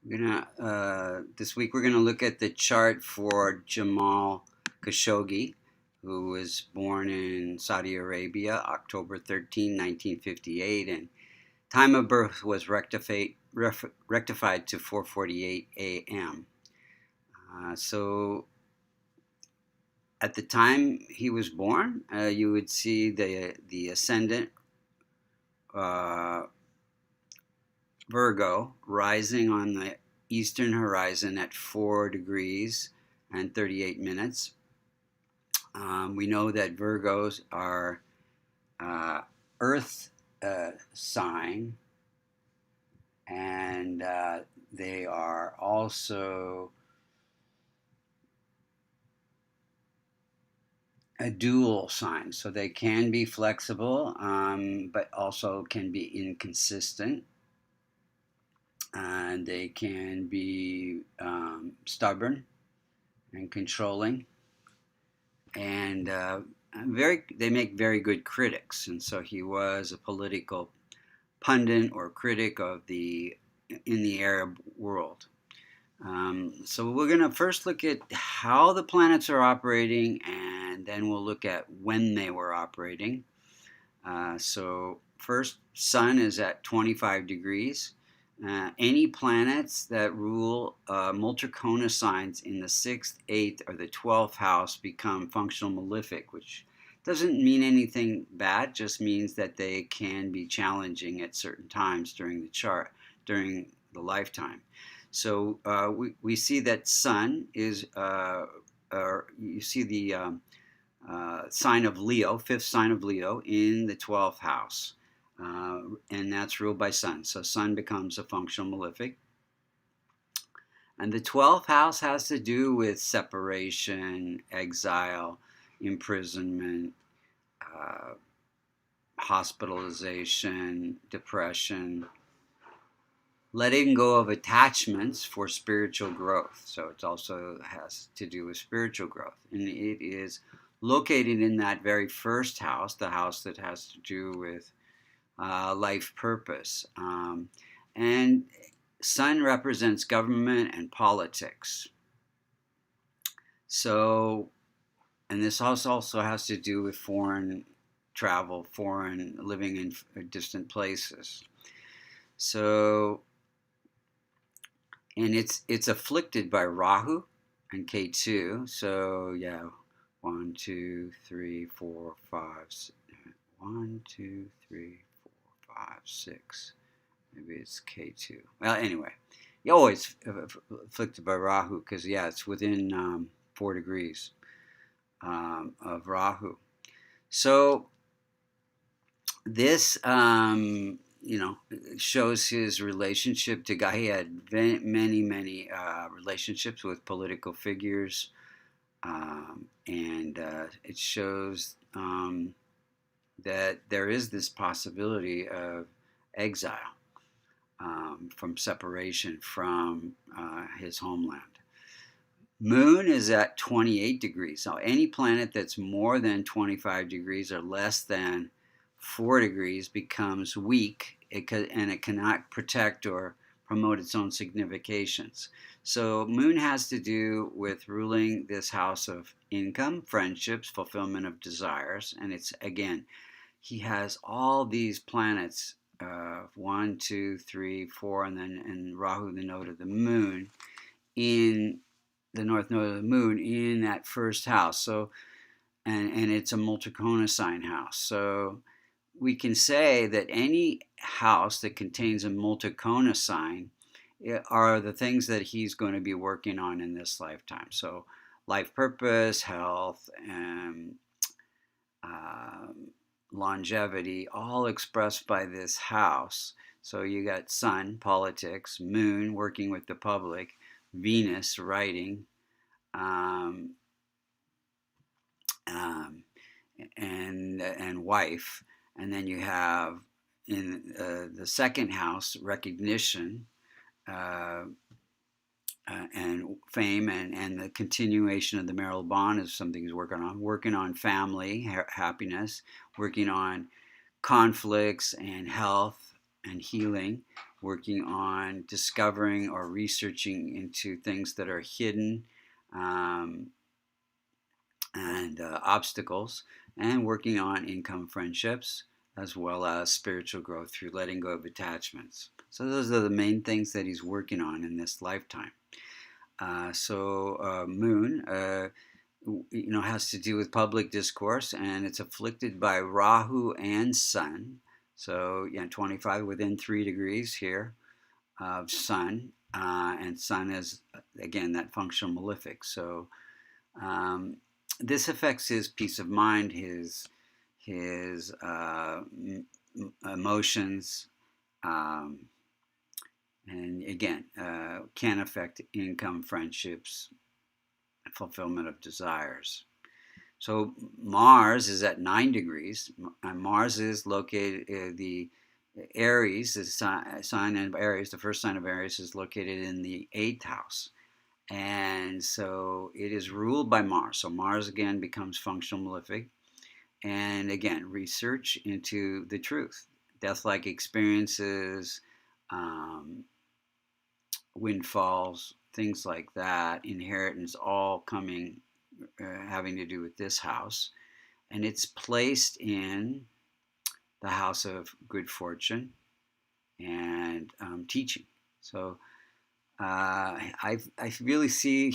This week we're gonna look at the chart for Jamal Khashoggi, who was born in Saudi Arabia, October 13, 1958, and time of birth was rectified to 4:48 a.m. So at the time he was born, you would see the ascendant Virgo rising on the eastern horizon at 4 degrees and 38 minutes. We know that Virgos are earth sign, and they are also a dual sign. So they can be flexible, but also can be inconsistent. And they can be stubborn and controlling, and they make very good critics. And so he was a political pundit or critic in the Arab world. So we're going to first look at how the planets are operating, and then we'll look at when they were operating. So first, Sun is at 25 degrees. Any planets that rule multicorna signs in the 6th, 8th, or the 12th house become functional malefic, which doesn't mean anything bad, just means that they can be challenging at certain times during the chart, during the lifetime. So we see that Sun is, you see the sign of Leo, 5th sign of Leo, in the 12th house. And that's ruled by Sun. So Sun becomes a functional malefic. And the 12th house has to do with separation, exile, imprisonment, hospitalization, depression, letting go of attachments for spiritual growth. So it also has to do with spiritual growth. And it is located in that very first house, the house that has to do with life purpose. And Sun represents government and politics. So, and this also has to do with foreign travel, foreign living in distant places. So, and it's afflicted by Rahu and Ketu. So yeah, 1, 2, 3, 4, 5, 1, 2, 3, 5, 6. Maybe it's K2. Well, anyway, you always afflicted by Rahu because, yeah, it's within 4 degrees of Rahu. So this, shows his relationship to God. He had many relationships with political figures, and it shows that there is this possibility of exile, from separation from his homeland. Moon is at 28 degrees. So any planet that's more than 25 degrees or less than 4 degrees becomes weak, and it cannot protect or promote its own significations. So Moon has to do with ruling this house of income, friendships, fulfillment of desires, and it's, again, he has all these planets, 1, 2, 3, 4, and Rahu, the node of the moon, in the north node of the moon in that first house. So, and it's a multicorna sign house. So we can say that any house that contains a multicorna sign are the things that he's going to be working on in this lifetime. So life purpose, health, and longevity, all expressed by this house. So you got Sun, politics; Moon, working with the public; Venus, writing, and wife. And then you have in the second house, recognition, and fame, and the continuation of the marital bond is something he's working on family, happiness, working on conflicts and health and healing, working on discovering or researching into things that are hidden um, and obstacles, and working on income friendships as well as spiritual growth through letting go of attachments. So those are the main things that he's working on in this lifetime. Moon, has to do with public discourse, and it's afflicted by Rahu and Sun. So 25 within 3 degrees here of Sun, and Sun is again that functional malefic. So this affects his peace of mind, his emotions, and again can affect income, friendships, fulfillment of desires. So Mars is at 9 degrees. Mars is located, the Aries, the sign of Aries, the first sign of Aries is located in the 8th house. And so it is ruled by Mars. So Mars again becomes functional malefic. And again, research into the truth, death-like experiences, windfalls, things like that, inheritance, all coming, having to do with this house. And it's placed in the house of good fortune and teaching. So I really see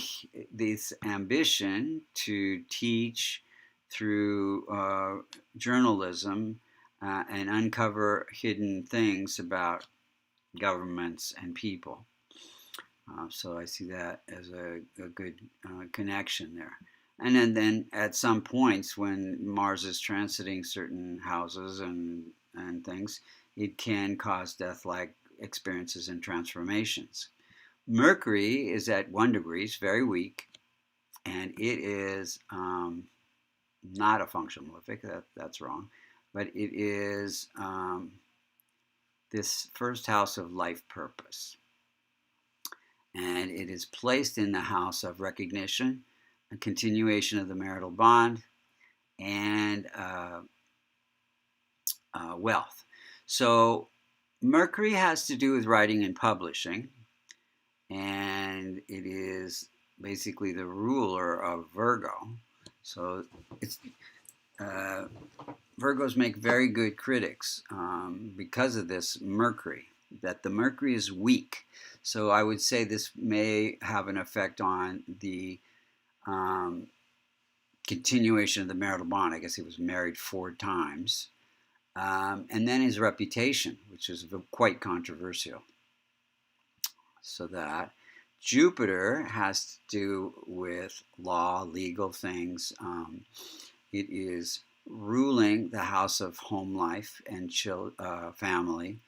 this ambition to teach through journalism and uncover hidden things about governments and people. So I see that as a good connection there. And then at some points when Mars is transiting certain houses and things, it can cause death-like experiences and transformations. Mercury is at 1 degree, very weak, and it is not a functional malefic. That's wrong, but it is this first house of life purpose. And it is placed in the house of recognition, a continuation of the marital bond, and wealth. So Mercury has to do with writing and publishing, and it is basically the ruler of Virgo. So it's Virgos make very good critics because of this Mercury, that the Mercury is weak. So I would say this may have an effect on the continuation of the marital bond. I guess he was married 4 times. And then his reputation, which is quite controversial. So that Jupiter has to do with law, legal things. It is ruling the house of home life and family,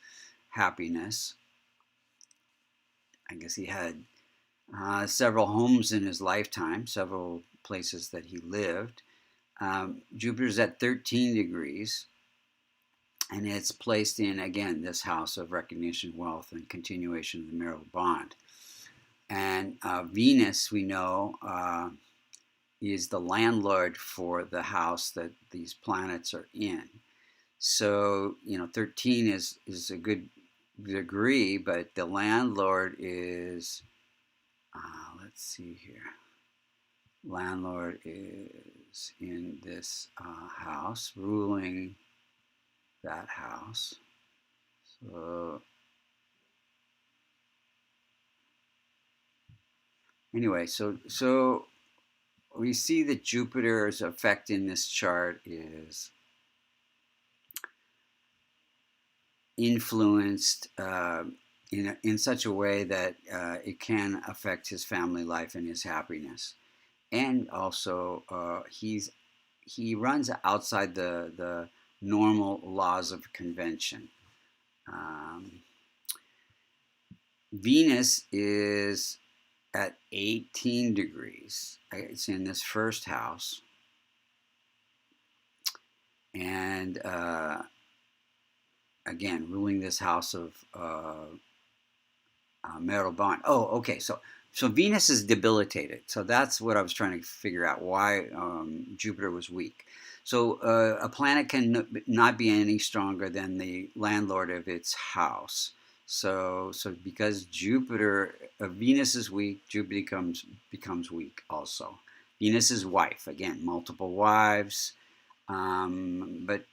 happiness. I guess he had several homes in his lifetime, several places that he lived. Jupiter's at 13 degrees, and it's placed in, again, this house of recognition, wealth, and continuation of the marital bond. And Venus, we know, is the landlord for the house that these planets are in. So, 13 is a good degree, but the landlord is, let's see here. Landlord is in this house, ruling that house. So anyway, so we see that Jupiter's effect in this chart is influenced in such a way that it can affect his family life and his happiness. And also, he runs outside the normal laws of convention. Venus is at 18 degrees. It's in this first house. And again, ruling this house of marital bond. Oh, okay. So Venus is debilitated. So that's what I was trying to figure out, why Jupiter was weak. So a planet can not be any stronger than the landlord of its house. So because Venus is weak, Jupiter becomes weak also. Venus is wife, again, multiple wives, but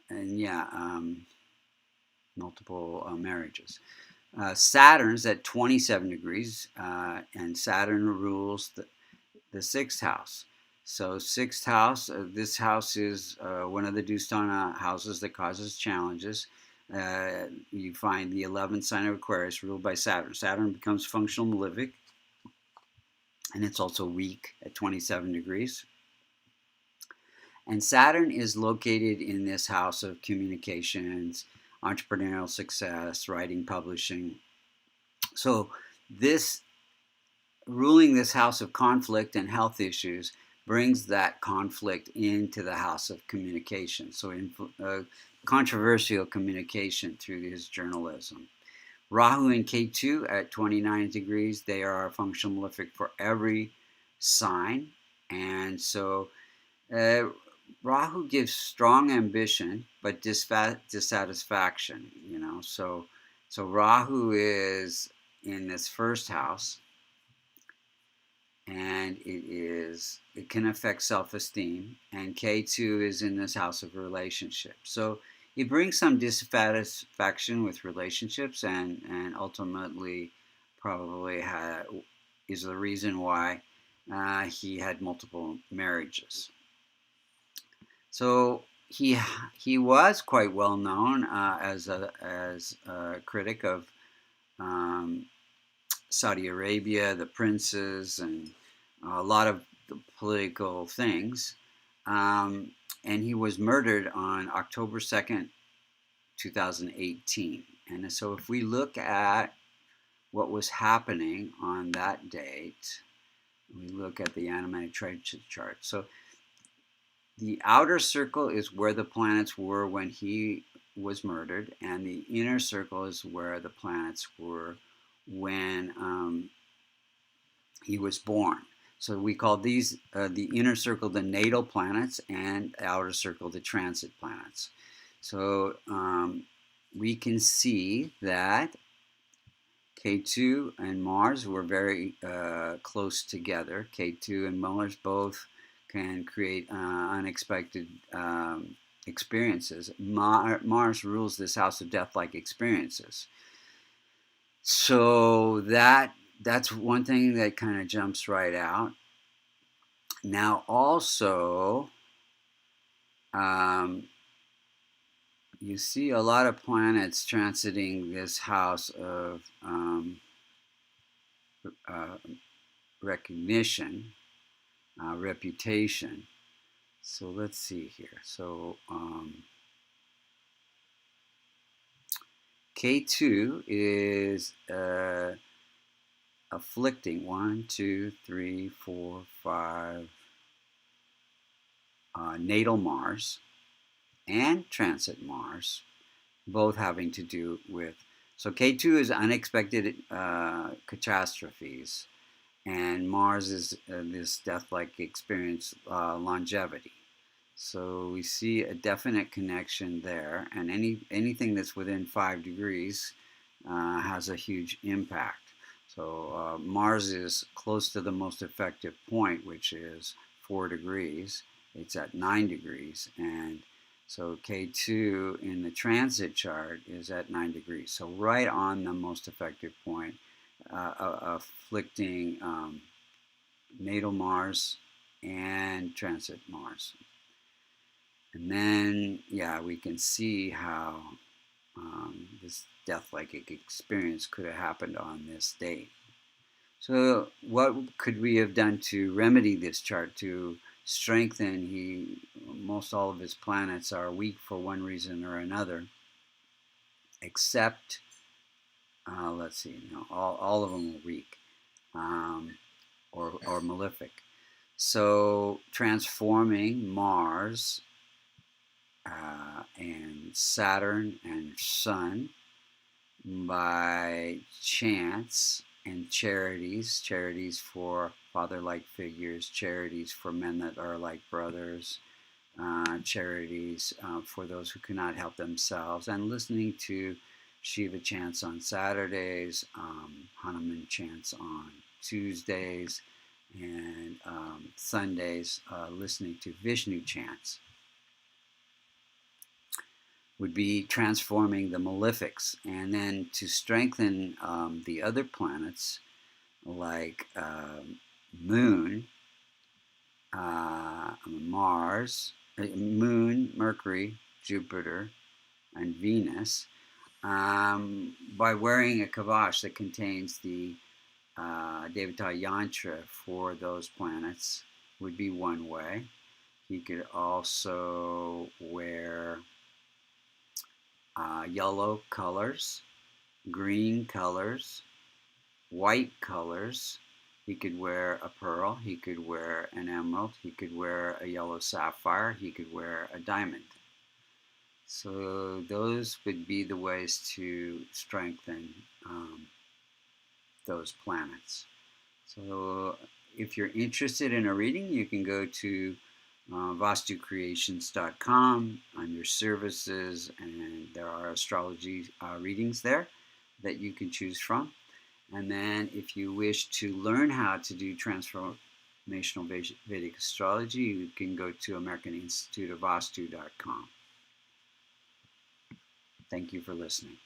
and yeah, multiple marriages. Saturn's at 27 degrees, and Saturn rules the sixth house. So sixth house, this house is one of the Dustana houses that causes challenges. You find the 11th sign of Aquarius ruled by Saturn. Saturn becomes functional malefic, and it's also weak at 27 degrees. And Saturn is located in this house of communications, entrepreneurial success, writing, publishing. So this ruling this house of conflict and health issues brings that conflict into the house of communication. So controversial communication through his journalism. Rahu and Ketu at 29 degrees, they are functional malefic for every sign. And so Rahu gives strong ambition, but dissatisfaction, So Rahu is in this first house, and it can affect self-esteem, and K2 is in this house of relationships. So it brings some dissatisfaction with relationships, and ultimately probably is the reason why he had multiple marriages. So he was quite well known as a critic of Saudi Arabia, the princes, and a lot of political things. And he was murdered on October 2nd, 2018. And so if we look at what was happening on that date, we look at the animated transit chart. So the outer circle is where the planets were when he was murdered, and the inner circle is where the planets were when he was born. So we call these the inner circle the natal planets, and the outer circle the transit planets. So we can see that K2 and Mars were very close together. K2 and Mars both can create unexpected experiences. Mars rules this house of death-like experiences. So that's one thing that kind of jumps right out. Now also, you see a lot of planets transiting this house of recognition, reputation. So let's see here. So K2 is afflicting 1, 2, 3, 4, 5 natal Mars and transit Mars, both having to do with. So K2 is unexpected catastrophes, and Mars is this death-like experience, longevity. So we see a definite connection there, and anything that's within 5 degrees has a huge impact. So Mars is close to the most effective point, which is 4 degrees. It's at 9 degrees, and so K2 in the transit chart is at 9 degrees. So right on the most effective point, afflicting natal Mars and transit Mars. And then, yeah, we can see how this death-like experience could have happened on this date. So what could we have done to remedy this chart, to strengthen? Most all of his planets are weak for one reason or another, except, let's see, no, all of them are weak or malefic. So transforming Mars and Saturn and Sun by chants and charities for father-like figures, charities for men that are like brothers, charities for those who cannot help themselves, and listening to Shiva chants on Saturdays, Hanuman chants on Tuesdays, and Sundays listening to Vishnu chants. Would be transforming the malefics, and then to strengthen the other planets like Moon, Mars, Moon, Mercury, Jupiter, and Venus, by wearing a kavash that contains the Devata yantra for those planets would be one way. He could also wear yellow colors, green colors, white colors. He could wear a pearl, he could wear an emerald, he could wear a yellow sapphire, he could wear a diamond. So those would be the ways to strengthen those planets. So if you're interested in a reading, you can go to vastucreations.com under services, and there are astrology readings there that you can choose from. And then if you wish to learn how to do Transformational Vedic astrology, you can go to American Institute of Vastu.com. Thank you for listening.